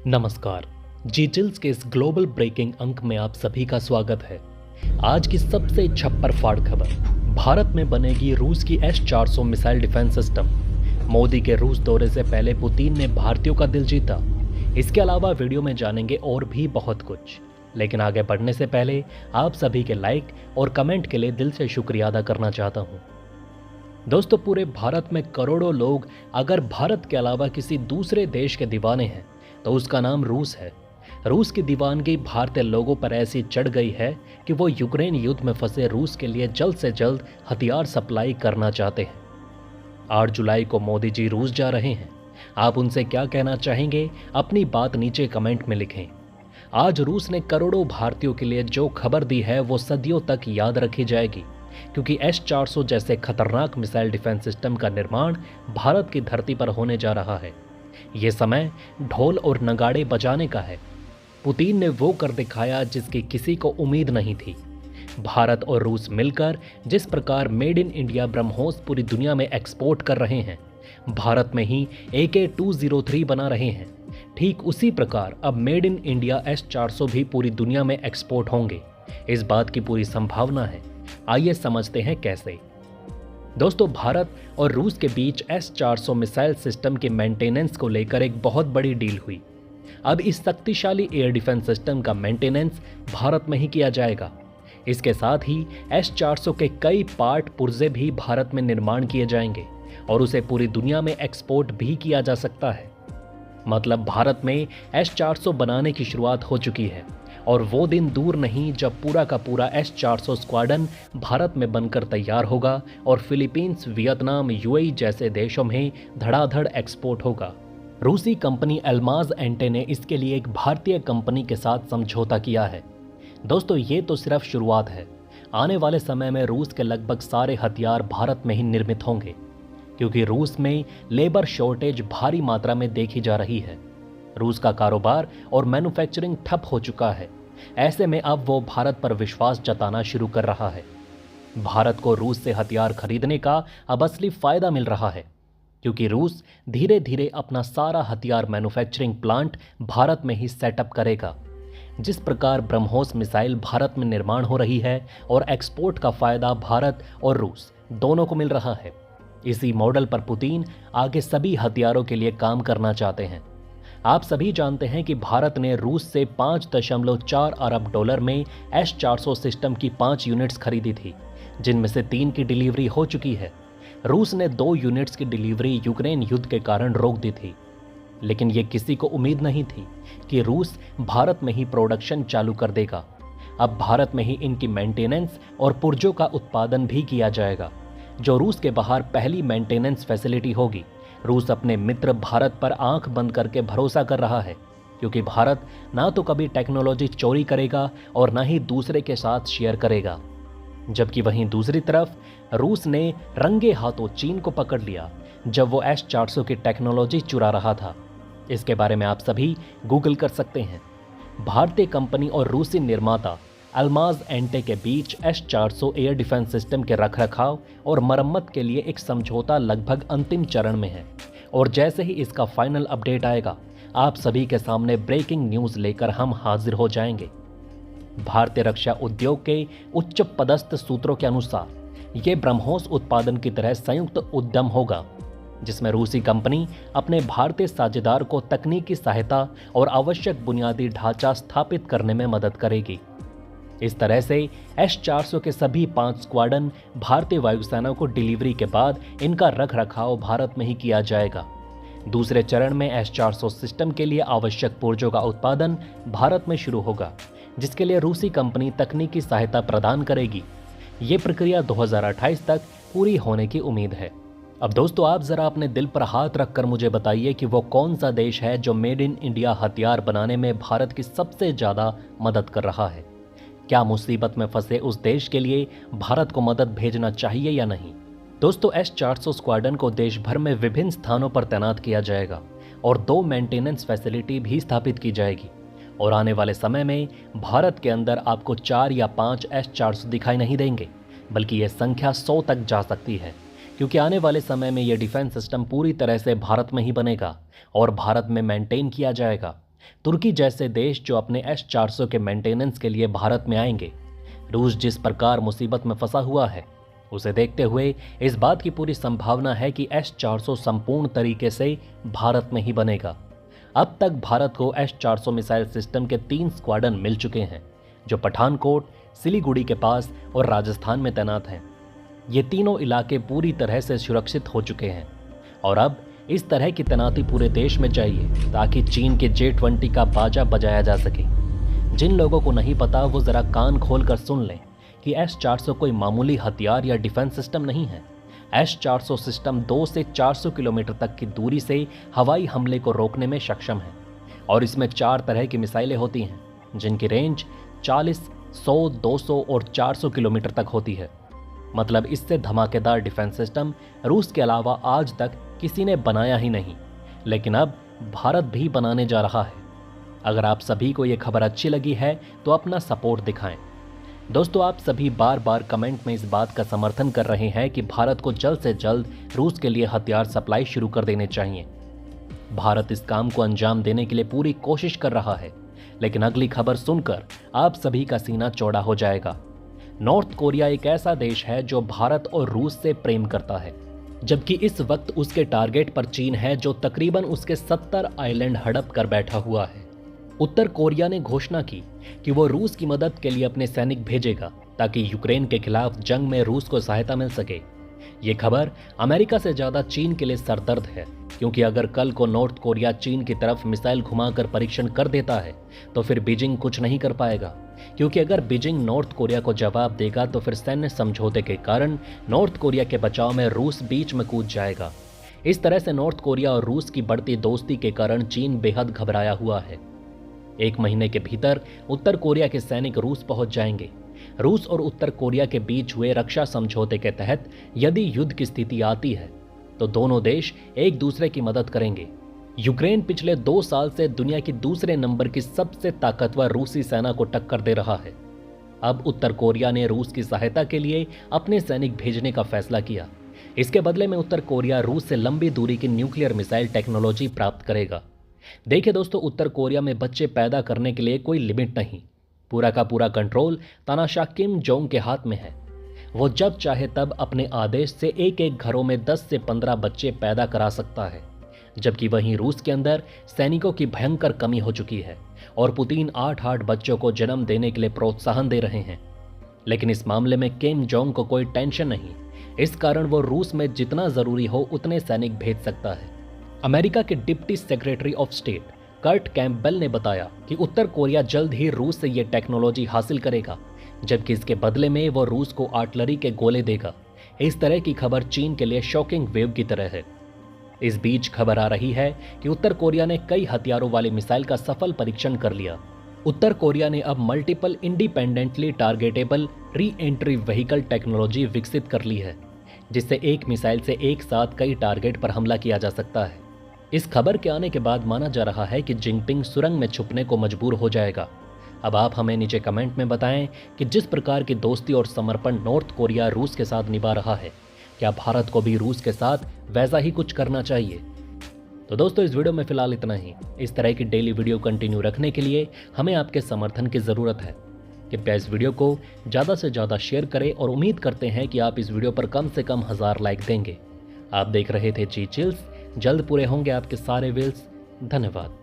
नमस्कार। जीचिल्स के इस ग्लोबल ब्रेकिंग अंक में आप सभी का स्वागत है। आज की सबसे छप्पर फाड़ खबर, भारत में बनेगी रूस की S-400 missile defence system. Modi के रूस दौरे से पहले पुतिन ने भारतीयों का दिल जीता। इसके अलावा वीडियो में जानेंगे और भी बहुत कुछ, लेकिन आगे बढ़ने से पहले आप सभी के लाइक और कमेंट के लिए दिल से शुक्रिया अदा करना चाहता हूँ। दोस्तों, पूरे भारत में करोड़ों लोग अगर भारत के अलावा किसी दूसरे देश के दीवाने हैं तो उसका नाम रूस है। रूस की दीवानगी भारतीय लोगों पर ऐसी चढ़ गई है कि वो यूक्रेन युद्ध में फंसे रूस के लिए जल्द से जल्द हथियार सप्लाई करना चाहते हैं। 8 जुलाई को मोदी जी रूस जा रहे हैं। आप उनसे क्या कहना चाहेंगे, अपनी बात नीचे कमेंट में लिखें। आज रूस ने करोड़ों भारतीयों के लिए जो खबर दी है वो सदियों तक याद रखी जाएगी, क्योंकि S-400 जैसे खतरनाक मिसाइल डिफेंस सिस्टम का निर्माण भारत की धरती पर होने जा रहा है। ये समय ढोल और नगाड़े बजाने का है। पुतिन ने वो कर दिखाया जिसकी किसी को उम्मीद नहीं थी। भारत और रूस मिलकर जिस प्रकार मेड इन इंडिया ब्रह्मोस पूरी दुनिया में एक्सपोर्ट कर रहे हैं, भारत में ही AK-203 बना रहे हैं, ठीक उसी प्रकार अब मेड इन इंडिया S-400 भी पूरी दुनिया में एक्सपोर्ट होंगे। इस बात की पूरी संभावना है। आइए समझते हैं कैसे। दोस्तों, भारत और रूस के बीच S-400 मिसाइल सिस्टम के मेंटेनेंस को लेकर एक बहुत बड़ी डील हुई। अब इस शक्तिशाली एयर डिफेंस सिस्टम का मेंटेनेंस भारत में ही किया जाएगा। इसके साथ ही S-400 के कई पार्ट पुर्जे भी भारत में निर्माण किए जाएंगे और उसे पूरी दुनिया में एक्सपोर्ट भी किया जा सकता है। मतलब भारत में S-400 बनाने की शुरुआत हो चुकी है और वो दिन दूर नहीं जब पूरा का पूरा S-400 स्क्वाड्रन भारत में बनकर तैयार होगा और फिलीपींस, वियतनाम, UAE जैसे देशों में धड़ाधड़ एक्सपोर्ट होगा। रूसी कंपनी अल्माज एंटे ने इसके लिए एक भारतीय कंपनी के साथ समझौता किया है। दोस्तों, ये तो सिर्फ शुरुआत है। आने वाले समय में रूस के लगभग सारे हथियार भारत में ही निर्मित होंगे, क्योंकि रूस में लेबर शॉर्टेज भारी मात्रा में देखी जा रही है। रूस का कारोबार और मैन्युफैक्चरिंग ठप हो चुका है। ऐसे में अब वो भारत पर विश्वास जताना शुरू कर रहा है। भारत को रूस से हथियार खरीदने का अब असली फायदा मिल रहा है, क्योंकि रूस धीरे धीरे अपना सारा हथियार मैन्युफैक्चरिंग प्लांट भारत में ही सेटअप करेगा। जिस प्रकार ब्रह्मोस मिसाइल भारत में निर्माण हो रही है और एक्सपोर्ट का फायदा भारत और रूस दोनों को मिल रहा है, इसी मॉडल पर पुतिन आगे सभी हथियारों के लिए काम करना चाहते हैं। आप सभी जानते हैं कि भारत ने रूस से $5.4 अरब में S-400 सिस्टम की 5 यूनिट्स खरीदी थी, जिनमें से 3 की डिलीवरी हो चुकी है। रूस ने 2 यूनिट्स की डिलीवरी यूक्रेन युद्ध के कारण रोक दी थी, लेकिन ये किसी को उम्मीद नहीं थी कि रूस भारत में ही प्रोडक्शन चालू कर देगा। अब भारत में ही इनकी मेंटेनेंस और पुर्जों का उत्पादन भी किया जाएगा, जो रूस के बाहर पहली मेंटेनेंस फैसिलिटी होगी। रूस अपने मित्र भारत पर आंख बंद करके भरोसा कर रहा है, क्योंकि भारत ना तो कभी टेक्नोलॉजी चोरी करेगा और ना ही दूसरे के साथ शेयर करेगा। जबकि वहीं दूसरी तरफ रूस ने रंगे हाथों चीन को पकड़ लिया जब वो S-400 की टेक्नोलॉजी चुरा रहा था। इसके बारे में आप सभी गूगल कर सकते हैं। भारतीय कंपनी और रूसी निर्माता अल्माज एंटे के बीच S-400 एयर डिफेंस सिस्टम के रखरखाव और मरम्मत के लिए एक समझौता लगभग अंतिम चरण में है, और जैसे ही इसका फाइनल अपडेट आएगा, आप सभी के सामने ब्रेकिंग न्यूज़ लेकर हम हाजिर हो जाएंगे। भारतीय रक्षा उद्योग के उच्च पदस्थ सूत्रों के अनुसार ये ब्रह्मोस उत्पादन की तरह संयुक्त उद्यम होगा, जिसमें रूसी कंपनी अपने भारतीय साझेदार को तकनीकी सहायता और आवश्यक बुनियादी ढांचा स्थापित करने में मदद करेगी। इस तरह से S-400 के सभी 5 स्क्वाड्रन भारतीय वायुसेना को डिलीवरी के बाद इनका रखरखाव भारत में ही किया जाएगा। दूसरे चरण में S-400 सिस्टम के लिए आवश्यक पुर्जों का उत्पादन भारत में शुरू होगा, जिसके लिए रूसी कंपनी तकनीकी सहायता प्रदान करेगी। ये प्रक्रिया 2028 तक पूरी होने की उम्मीद है। अब दोस्तों, आप जरा अपने दिल पर हाथ रखकर मुझे बताइए कि वो कौन सा देश है जो मेड इन इंडिया हथियार बनाने में भारत की सबसे ज़्यादा मदद कर रहा है। क्या मुसीबत में फंसे उस देश के लिए भारत को मदद भेजना चाहिए या नहीं? दोस्तों, S-400 स्क्वाड्रन को देश भर में विभिन्न स्थानों पर तैनात किया जाएगा और 2 मेंटेनेंस फैसिलिटी भी स्थापित की जाएगी। और आने वाले समय में भारत के अंदर आपको 4 या 5 S-400 दिखाई नहीं देंगे, बल्कि ये संख्या 100 तक जा सकती है, क्योंकि आने वाले समय में ये डिफेंस सिस्टम पूरी तरह से भारत में ही बनेगा और भारत में मेंटेन किया जाएगा। तुर्की जैसे देश जो अपने S-400 के मेंटेनेंस के लिए भारत में आएंगे। रूस जिस प्रकार मुसीबत में फंसा हुआ है, उसे देखते हुए इस बात की पूरी संभावना है कि S-400 संपूर्ण तरीके से भारत में ही बनेगा। अब तक भारत को S-400 मिसाइल सिस्टम के 3 स्क्वाड्रन मिल चुके हैं, जो पठानकोट, सिलीगुड़ी के पास और राजस्थान में तैनात हैं। ये तीनों इलाके पूरी तरह से सुरक्षित हो चुके हैं और अब इस तरह की तैनाती पूरे देश में चाहिए ताकि चीन के J-20 का बाजा बजाया जा सके। जिन लोगों को नहीं पता वो ज़रा कान खोल कर सुन लें कि S-400 कोई मामूली हथियार या डिफेंस सिस्टम नहीं है। S-400 सिस्टम 200 से 400 किलोमीटर तक की दूरी से हवाई हमले को रोकने में सक्षम है और इसमें 4 तरह की मिसाइलें होती हैं, जिनकी रेंज 40, 100, 200 और 400 किलोमीटर तक होती है। मतलब इससे धमाकेदार डिफेंस सिस्टम रूस के अलावा आज तक किसी ने बनाया ही नहीं, लेकिन अब भारत भी बनाने जा रहा है। अगर आप सभी को ये खबर अच्छी लगी है तो अपना सपोर्ट दिखाएं। दोस्तों, आप सभी बार बार कमेंट में इस बात का समर्थन कर रहे हैं कि भारत को जल्द से जल्द रूस के लिए हथियार सप्लाई शुरू कर देने चाहिए। भारत इस काम को अंजाम देने के लिए पूरी कोशिश कर रहा है, लेकिन अगली खबर सुनकर आप सभी का सीना चौड़ा हो जाएगा। नॉर्थ कोरिया एक ऐसा देश है जो भारत और रूस से प्रेम करता है, जबकि इस वक्त उसके टारगेट पर चीन है, जो तकरीबन उसके 70 आइलैंड हड़प कर बैठा हुआ है। उत्तर कोरिया ने घोषणा की कि वो रूस की मदद के लिए अपने सैनिक भेजेगा ताकि यूक्रेन के खिलाफ जंग में रूस को सहायता मिल सके। ये खबर अमेरिका से ज्यादा चीन के लिए सरदर्द है, क्योंकि अगर कल को नॉर्थ कोरिया चीन की तरफ मिसाइल घुमाकर परीक्षण कर देता है तो फिर बीजिंग कुछ नहीं कर पाएगा, क्योंकि अगर बीजिंग नॉर्थ कोरिया को जवाब देगा तो फिर सैन्य समझौते के कारण नॉर्थ कोरिया के बचाव में रूस बीच में कूद जाएगा। इस तरह से नॉर्थ कोरिया और रूस की बढ़ती दोस्ती के कारण चीन बेहद घबराया हुआ है। 1 महीने के भीतर उत्तर कोरिया के सैनिक रूस पहुंच जाएंगे। रूस और उत्तर कोरिया के बीच हुए रक्षा समझौते के तहत यदि युद्ध की स्थिति आती है तो दोनों देश एक दूसरे की मदद करेंगे। यूक्रेन पिछले 2 साल से दुनिया की दूसरे नंबर की सबसे ताकतवर रूसी सेना को टक्कर दे रहा है। अब उत्तर कोरिया ने रूस की सहायता के लिए अपने सैनिक भेजने का फैसला किया। इसके बदले में उत्तर कोरिया रूस से लंबी दूरी की न्यूक्लियर मिसाइल टेक्नोलॉजी प्राप्त करेगा। देखिए दोस्तों, उत्तर कोरिया में बच्चे पैदा करने के लिए कोई लिमिट नहीं। पूरा का पूरा कंट्रोल तानाशाह किम जोंग के हाथ में है। वो जब चाहे तब अपने आदेश से एक घरों में 10 से 15 बच्चे पैदा करा सकता है, जबकि वहीं रूस के अंदर सैनिकों की भयंकर कमी हो चुकी है और पुतिन 8 बच्चों को जन्म देने के लिए प्रोत्साहन दे रहे हैं। लेकिन इस मामले में किम जोंग को कोई टेंशन नहीं। इस कारण वो रूस में जितना जरूरी हो उतने सैनिक भेज सकता है। अमेरिका के deputy secretary of state Kurt Campbell ने बताया कि उत्तर कोरिया जल्द ही रूस से ये टेक्नोलॉजी हासिल करेगा, जबकि इसके बदले में वो रूस को आर्टिलरी के गोले देगा। इस तरह की खबर चीन के लिए शॉकिंग वेव की तरह है। इस बीच खबर आ रही है कि उत्तर कोरिया ने कई हथियारों वाली मिसाइल का सफल परीक्षण कर लिया। उत्तर कोरिया ने अब multiple independently targetable re entry vehicle technology विकसित कर ली है, जिससे एक मिसाइल से एक साथ कई टारगेट पर हमला किया जा सकता है। इस खबर के आने के बाद माना जा रहा है कि जिनपिंग सुरंग में छुपने को मजबूर हो जाएगा। अब आप हमें नीचे कमेंट में बताएं कि जिस प्रकार की दोस्ती और समर्पण नॉर्थ कोरिया रूस के साथ निभा रहा है, क्या भारत को भी रूस के साथ वैसा ही कुछ करना चाहिए? तो दोस्तों, इस वीडियो में फिलहाल इतना ही। इस तरह की डेली वीडियो कंटिन्यू रखने के लिए हमें आपके समर्थन की ज़रूरत है। कृपया इस वीडियो को ज़्यादा से ज़्यादा शेयर करें और उम्मीद करते हैं कि आप इस वीडियो पर कम से कम 1000 लाइक देंगे। आप देख रहे थे जी चिल्स। जल्द पूरे होंगे आपके सारे विल्स। धन्यवाद।